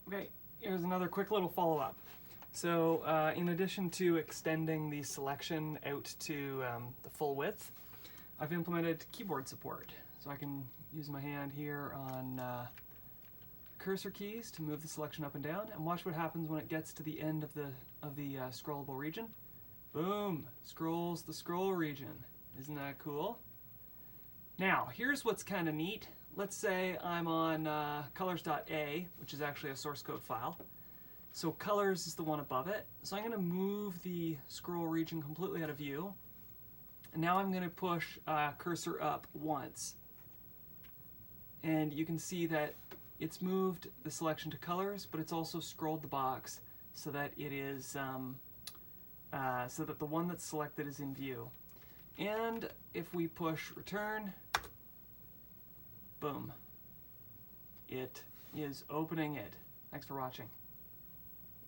Okay, here's another quick little follow-up. So in addition to extending the selection out to the full width, I've implemented keyboard support. So I can use my hand here on cursor keys to move the selection up and down, and watch what happens when it gets to the end of the scrollable region. Boom! Scrolls the scroll region. Isn't that cool? Now, here's what's kind of neat. Let's say I'm on colors.a, which is actually a source code file. So colors is the one above it. So I'm going to move the scroll region completely out of view. And now I'm going to push cursor up once. And you can see that it's moved the selection to colors, but it's also scrolled the box so that it is so that the one that's selected is in view. And if we push return, boom, it is opening it. Thanks for watching.